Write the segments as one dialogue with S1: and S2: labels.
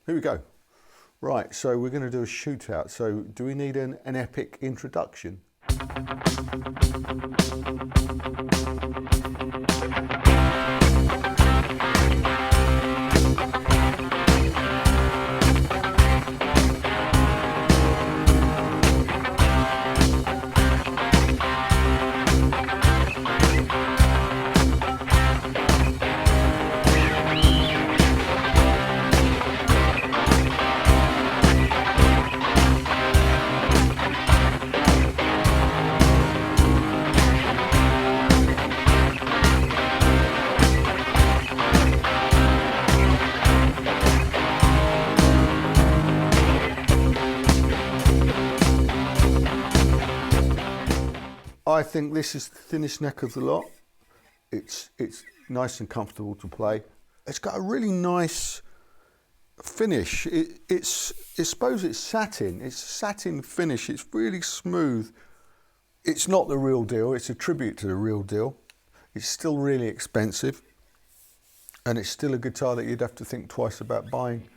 S1: Here we go. Right, so we're going to do a shootout. So do we need an epic introduction? I think this is the thinnest neck of the lot. It's nice and comfortable to play. It's got a really nice finish. I suppose it's satin. It's a satin finish. It's really smooth. It's not the real deal. It's a tribute to the real deal. It's still really expensive, and it's still a guitar that you'd have to think twice about buying.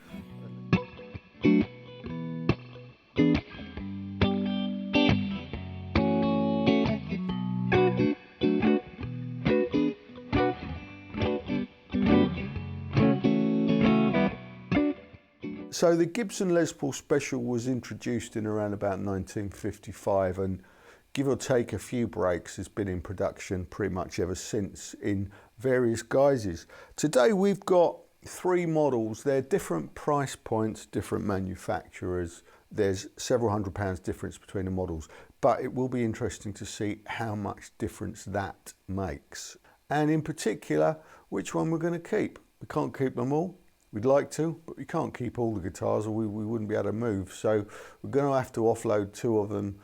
S1: So the Gibson Les Paul Special was introduced in around about 1955, and give or take a few breaks has been in production pretty much ever since in various guises. Today we've got three models. They're different price points, different manufacturers. There's several £100 difference between the models, but it will be interesting to see how much difference that makes. And in particular, which one we're going to keep. We can't keep them all. We'd like to, but we can't keep all the guitars or we wouldn't be able to move. So we're going to have to offload two of them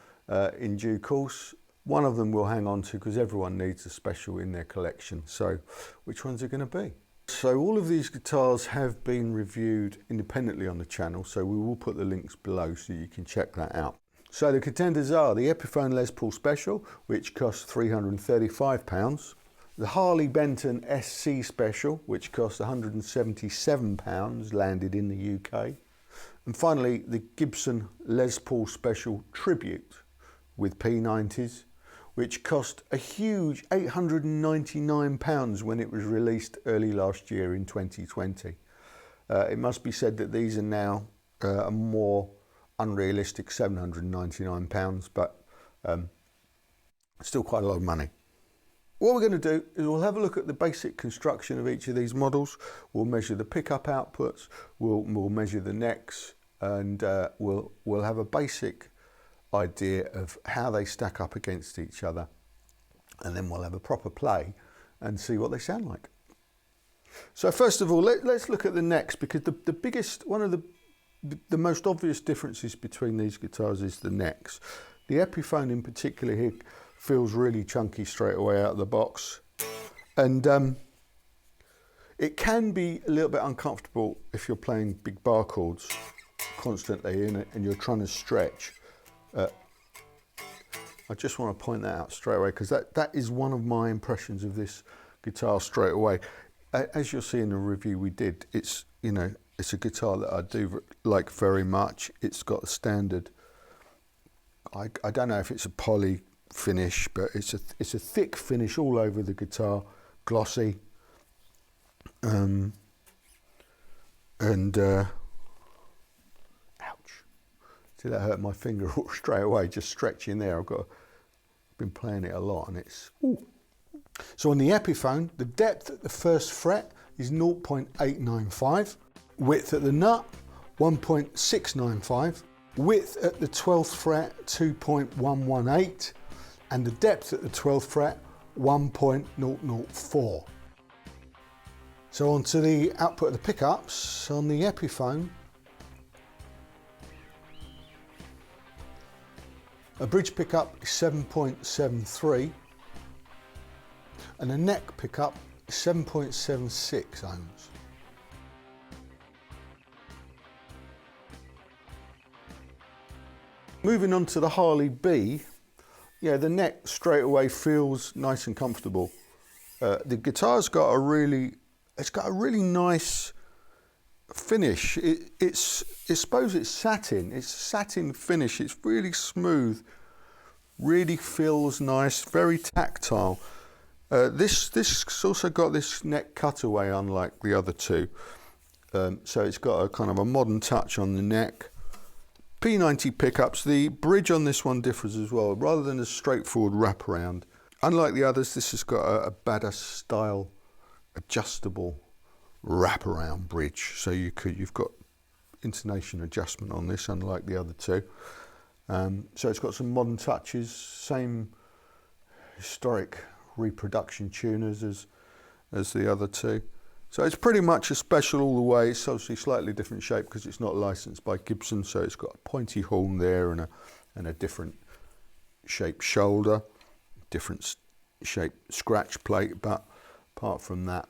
S1: in due course. One of them we'll hang on to because everyone needs a special in their collection. So which ones are going to be? So all of these guitars have been reviewed independently on the channel, so we will put the links below so you can check that out. So the contenders are the Epiphone Les Paul Special, which costs £335. The Harley Benton SC Special, which cost £177, landed in the UK. And finally, the Gibson Les Paul Special Tribute with P90s, which cost a huge £899 when it was released early last year in 2020. It must be said that these are now a more unrealistic £799, but still quite a lot of money. What we're going to do is we'll have a look at the basic construction of each of these models. We'll measure the pickup outputs, we'll measure the necks, and we'll have a basic idea of how they stack up against each other. And then we'll have a proper play and see what they sound like. So first of all, let's look at the necks, because the biggest, one of the most obvious differences between these guitars is the necks. The Epiphone in particular here feels really chunky straight away out of the box, and it can be a little bit uncomfortable if you're playing big bar chords constantly and you're trying to stretch. I just want to point that out straight away because that is one of my impressions of this guitar straight away. As you'll see in the review we did, it's, you know, it's a guitar that I do like very much. It's got a standard, I don't know if it's a poly finish, but it's a thick finish all over the guitar, glossy, and ouch, see that hurt my finger straight away, just stretching there. I've been playing it a lot, and it's ooh. So on the Epiphone, the depth at the first fret is 0.895, width at the nut 1.695, width at the 12th fret 2.118, and the depth at the 12th fret 1.004. So on to the output of the pickups. On the Epiphone, a bridge pickup is 7.73 and a neck pickup is 7.76 ohms. Moving on to the Harley B, yeah, the neck straight away feels nice and comfortable. The guitar's got a really, it's got a really nice finish. I suppose it's satin. It's satin finish. It's really smooth, really feels nice, very tactile. This also got this neck cutaway, unlike the other two. So it's got a kind of a modern touch on the neck. P90 pickups. The bridge on this one differs as well. Rather than a straightforward wraparound, unlike the others, this has got a Bada style adjustable wraparound bridge. So you've got intonation adjustment on this, unlike the other two. So it's got some modern touches, same historic reproduction tuners as the other two. So it's pretty much a special all the way. It's obviously slightly different shape because it's not licensed by Gibson, so it's got a pointy horn there and a different shaped shoulder, different shaped scratch plate, but apart from that,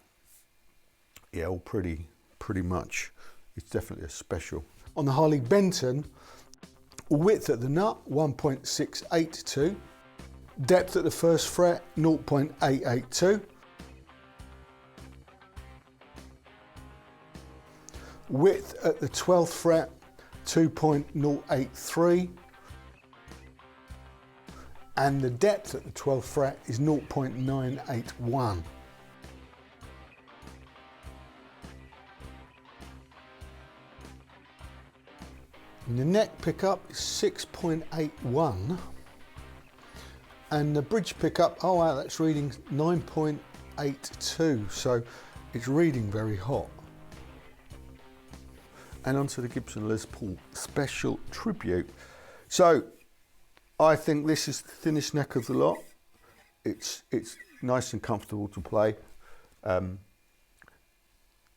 S1: yeah, all pretty much, it's definitely a special. On the Harley Benton, width at the nut 1.682, depth at the first fret 0.882, width at the 12th fret 2.083, and the depth at the 12th fret is 0.981. And the neck pickup is 6.81, and the bridge pickup, oh wow, that's reading 9.82, so it's reading very hot. And onto the Gibson Les Paul Special Tribute. So I think this is the thinnest neck of the lot. It's nice and comfortable to play.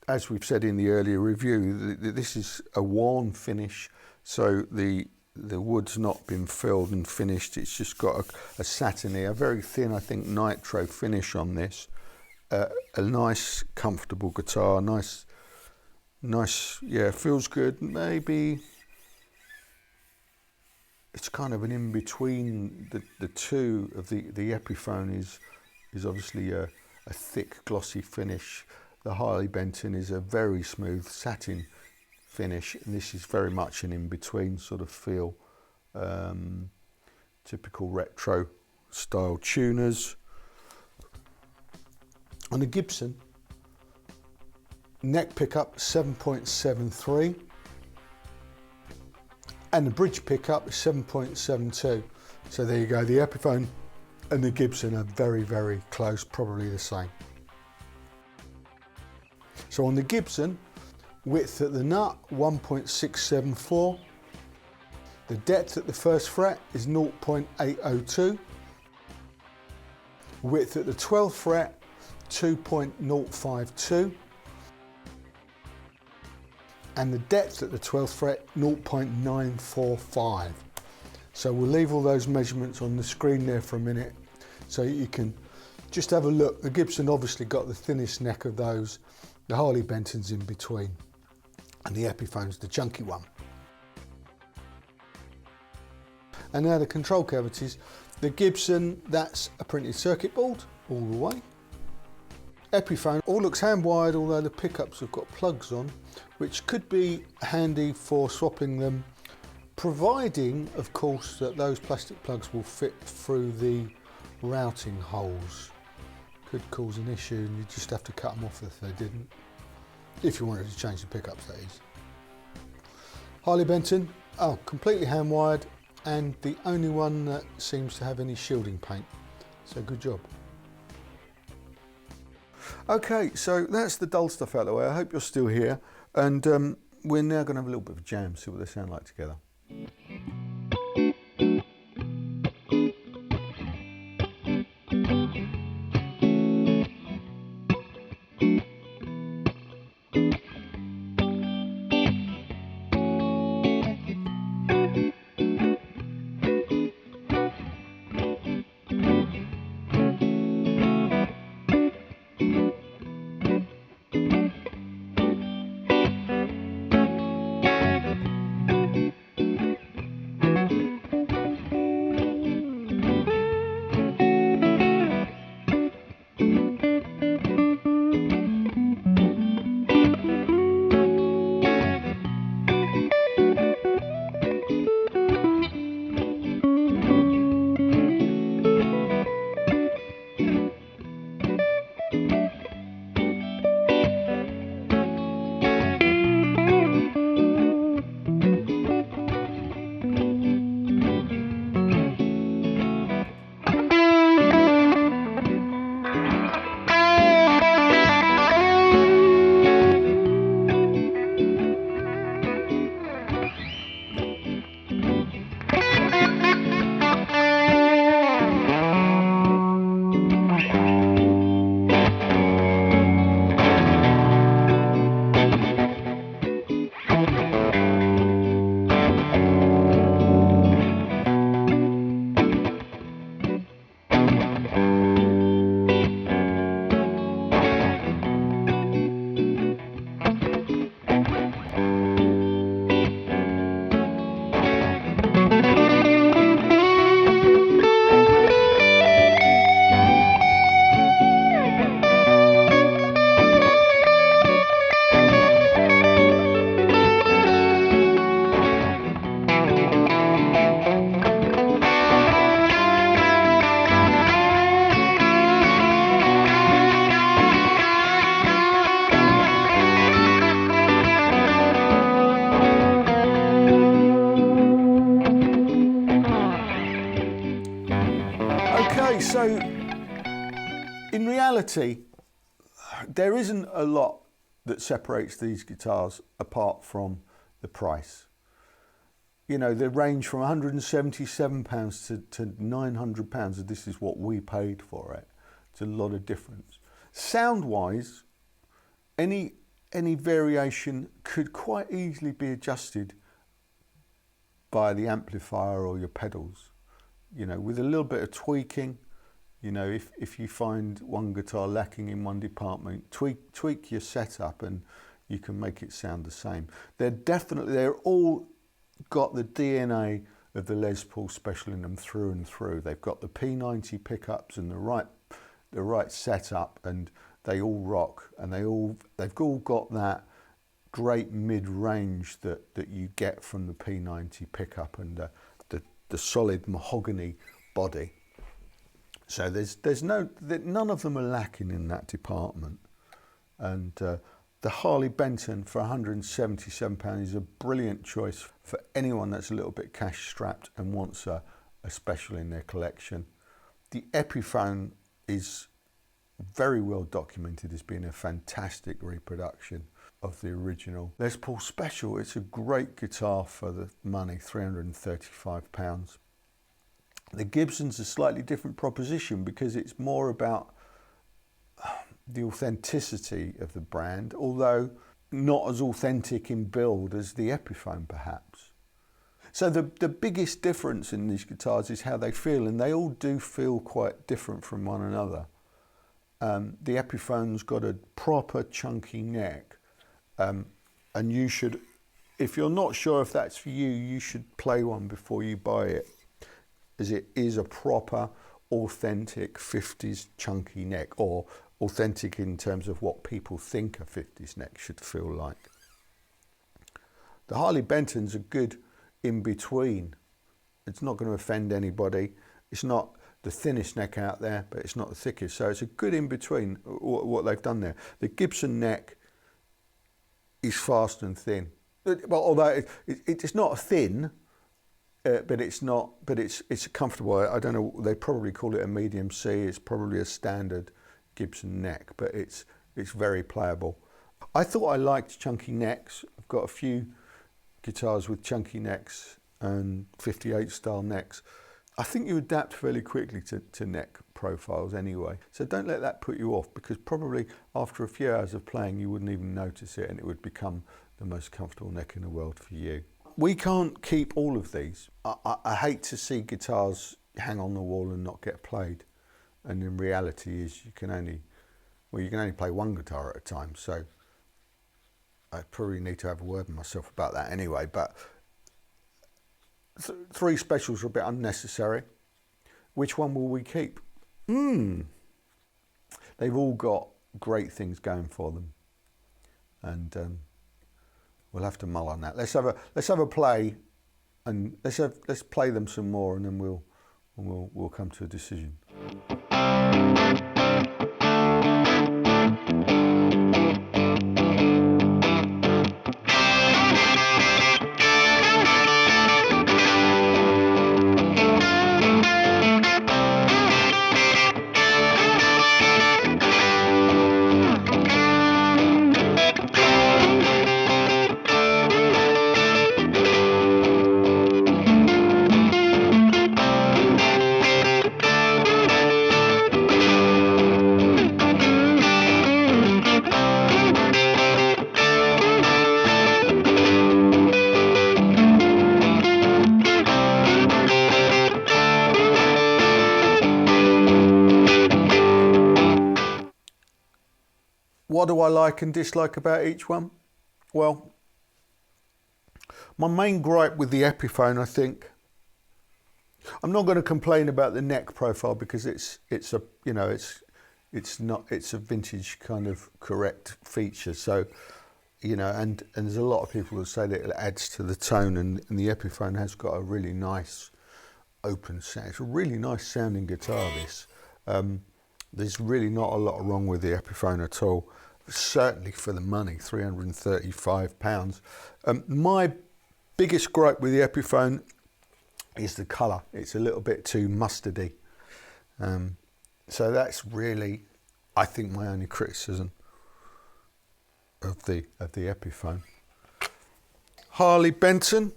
S1: As we've said in the earlier review, this is a worn finish, so the wood's not been filled and finished. It's just got a satiny, a very thin, I think, nitro finish on this. A nice, comfortable guitar, nice, yeah, feels good. Maybe it's kind of an in-between the two of the Epiphone is obviously a thick, glossy finish. The Harley Benton is a very smooth satin finish, and this is very much an in-between sort of feel. Typical retro style tuners. On the Gibson, neck pickup 7.73, and the bridge pickup is 7.72. So there you go, the Epiphone and the Gibson are very, very close, probably the same. So on the Gibson, width at the nut 1.674, the depth at the first fret is 0.802, width at the 12th fret 2.052, and the depth at the 12th fret 0.945. So we'll leave all those measurements on the screen there for a minute so you can just have a look. The Gibson obviously got the thinnest neck of those, the Harley Benton's in between, and the Epiphone's the chunky one. And now the control cavities. The Gibson, that's a printed circuit board all the way. Epiphone all looks hand wired, although the pickups have got plugs on, which could be handy for swapping them, providing of course that those plastic plugs will fit through the routing holes. Could cause an issue and you just have to cut them off if they didn't, if you wanted to change the pickups, that is. Harley Benton, oh, completely hand wired, and the only one that seems to have any shielding paint, so good job. Okay, so that's the dull stuff out of the way. I hope you're still here, and we're now going to have a little bit of a jam, see what they sound like together. So, in reality, there isn't a lot that separates these guitars apart from the price. You know, they range from £177 to £900, and this is what we paid for it. It's a lot of difference. Sound-wise, any variation could quite easily be adjusted by the amplifier or your pedals. You know, with a little bit of tweaking. You know, if you find one guitar lacking in one department, tweak your setup and you can make it sound the same. They're all got the DNA of the Les Paul Special in them through and through. They've got the P90 pickups and the right setup, and they all rock, and they've all got that great mid-range that you get from the P90 pickup and the solid mahogany body. So none of them are lacking in that department. And the Harley Benton for £177 is a brilliant choice for anyone that's a little bit cash strapped and wants a special in their collection. The Epiphone is very well documented as being a fantastic reproduction of the original Les Paul Special. It's a great guitar for the money, £335. The Gibson's a slightly different proposition because it's more about the authenticity of the brand, although not as authentic in build as the Epiphone perhaps. So the biggest difference in these guitars is how they feel, and they all do feel quite different from one another. The Epiphone's got a proper chunky neck, and you should, if you're not sure if that's for you, you should play one before you buy it, as it is a proper, authentic 50s chunky neck, or authentic in terms of what people think a 50s neck should feel like. The Harley Benton's a good in-between. It's not going to offend anybody. It's not the thinnest neck out there, but it's not the thickest. So it's a good in-between, what they've done there. The Gibson neck is fast and thin. Well, although it's not thin, but it's not. But it's comfortable. I don't know. They probably call it a medium C. It's probably a standard Gibson neck, but it's very playable. I thought I liked chunky necks. I've got a few guitars with chunky necks and 58 style necks. I think you adapt fairly quickly to neck profiles anyway. So don't let that put you off, because probably after a few hours of playing you wouldn't even notice it, and it would become the most comfortable neck in the world for you. We can't keep all of these. I hate to see guitars hang on the wall and not get played. And in reality is you can only play one guitar at a time. So I probably need to have a word with myself about that anyway. But three specials are a bit unnecessary. Which one will we keep? They've all got great things going for them, and we'll have to mull on that. Let's have a play, and let's play them some more, and then we'll come to a decision. What do I like and dislike about each one? Well, my main gripe with the Epiphone, I think, I'm not going to complain about the neck profile, because it's a vintage kind of correct feature. So, and there's a lot of people who say that it adds to the tone, and the Epiphone has got a really nice open sound. It's a really nice sounding guitar, this. There's really not a lot wrong with the Epiphone at all. Certainly for the money, £335. My biggest gripe with the Epiphone is the colour. It's a little bit too mustardy. So that's really, I think, my only criticism of the Epiphone. Harley Benton.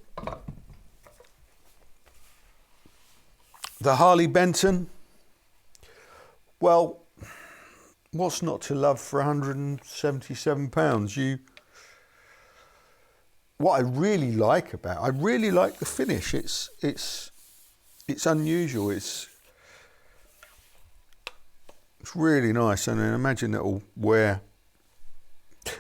S1: The Harley Benton. Well, what's not to love for £177? What I really like the finish. It's unusual. It's really nice, and I imagine it'll wear.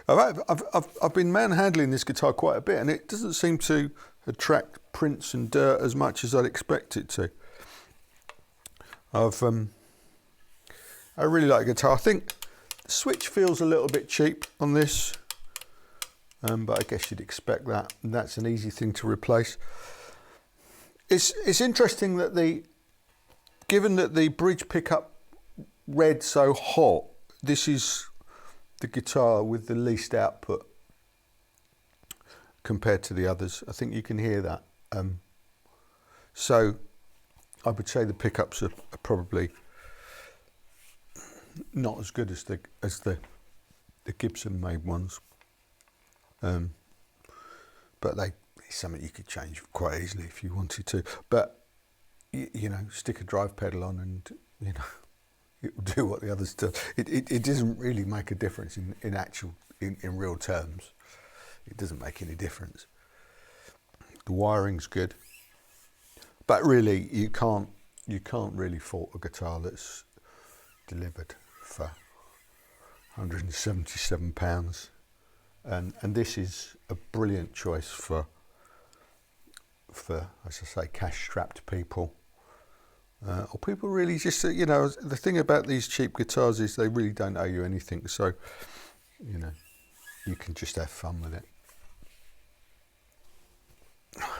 S1: I've been manhandling this guitar quite a bit, and it doesn't seem to attract prints and dirt as much as I'd expect it to. I really like the guitar. I think the switch feels a little bit cheap on this, but I guess you'd expect that, and that's an easy thing to replace. It's interesting that given that the bridge pickup read so hot, this is the guitar with the least output compared to the others. I think you can hear that. So I would say the pickups are probably not as good as the Gibson made ones, but it's something you could change quite easily if you wanted to. But you know, stick a drive pedal on, and you know, it will do what the others do. It doesn't really make a difference in real terms. It doesn't make any difference. The wiring's good, but really you can't really fault a guitar that's delivered for £177, and this is a brilliant choice for as I say, cash-strapped people. Or people really just, you know, the thing about these cheap guitars is they really don't owe you anything, so, you know, you can just have fun with it.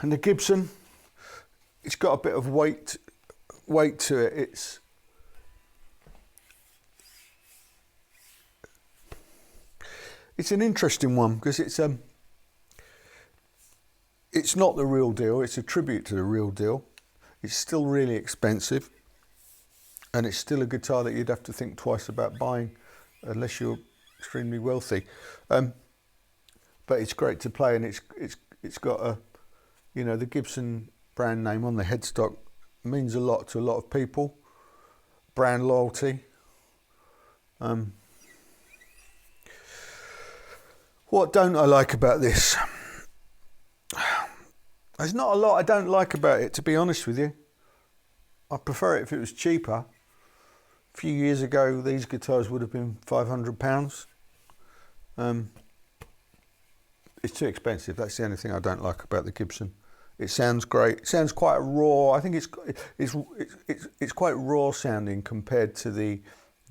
S1: And the Gibson, it's got a bit of weight to it. It's an interesting one because it's not the real deal. It's a tribute to the real deal. It's still really expensive, and it's still a guitar that you'd have to think twice about buying unless you're extremely wealthy. But it's great to play, and it's got a, you know, the Gibson brand name on the headstock means a lot to a lot of people. Brand loyalty. What don't I like about this? There's not a lot I don't like about it, to be honest with you. I prefer it if it was cheaper. A few years ago, these guitars would have been £500. It's too expensive. That's the only thing I don't like about the Gibson. It sounds great. It sounds quite raw. I think it's quite raw sounding compared to the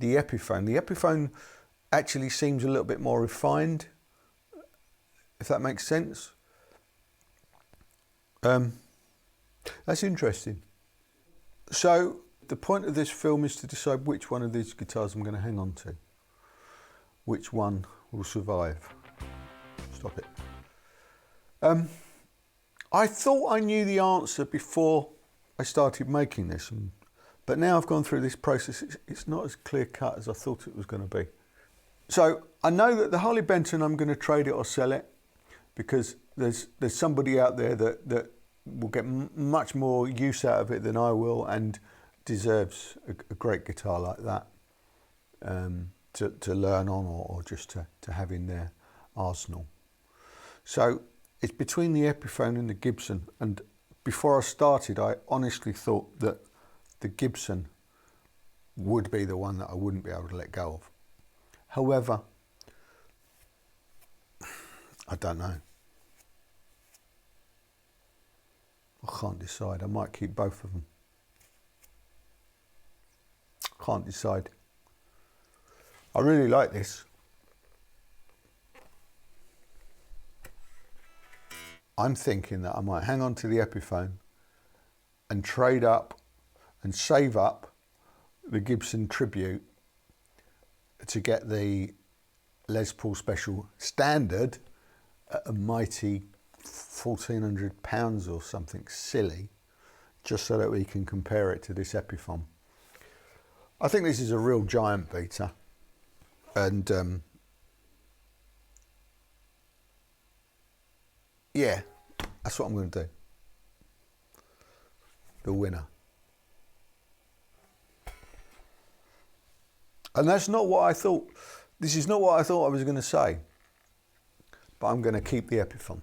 S1: Epiphone. The Epiphone actually seems a little bit more refined, if that makes sense. That's interesting. So the point of this film is to decide which one of these guitars I'm going to hang on to. Which one will survive. Stop it. I thought I knew the answer before I started making this, but now I've gone through this process, it's not as clear cut as I thought it was going to be. So I know that the Harley Benton, I'm going to trade it or sell it, because there's somebody out there that will get much more use out of it than I will, and deserves a great guitar like that to learn on, or just to have in their arsenal. So it's between the Epiphone and the Gibson, and before I started I honestly thought that the Gibson would be the one that I wouldn't be able to let go of. However, I don't know. I can't decide. I might keep both of them. I can't decide. I really like this. I'm thinking that I might hang on to the Epiphone and trade up and save up the Gibson Tribute to get the Les Paul Special Standard at a mighty £1,400 or something silly, just so that we can compare it to this Epiphone. I think this is a real giant beater, and yeah, that's what I'm going to do. The winner. And that's not what I thought. This is not what I thought I was going to say, but I'm going to keep the Epiphone.